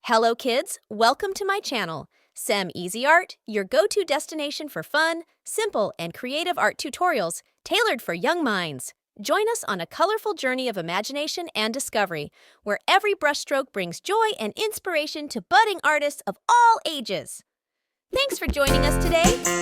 Hello kids, welcome to my channel, Sem Easy Art, your go-to destination for fun, simple, and creative art tutorials tailored for young minds. Join us on a colorful journey of imagination and discovery, where every brushstroke brings joy and inspiration to budding artists of all ages. Thanks for joining us today.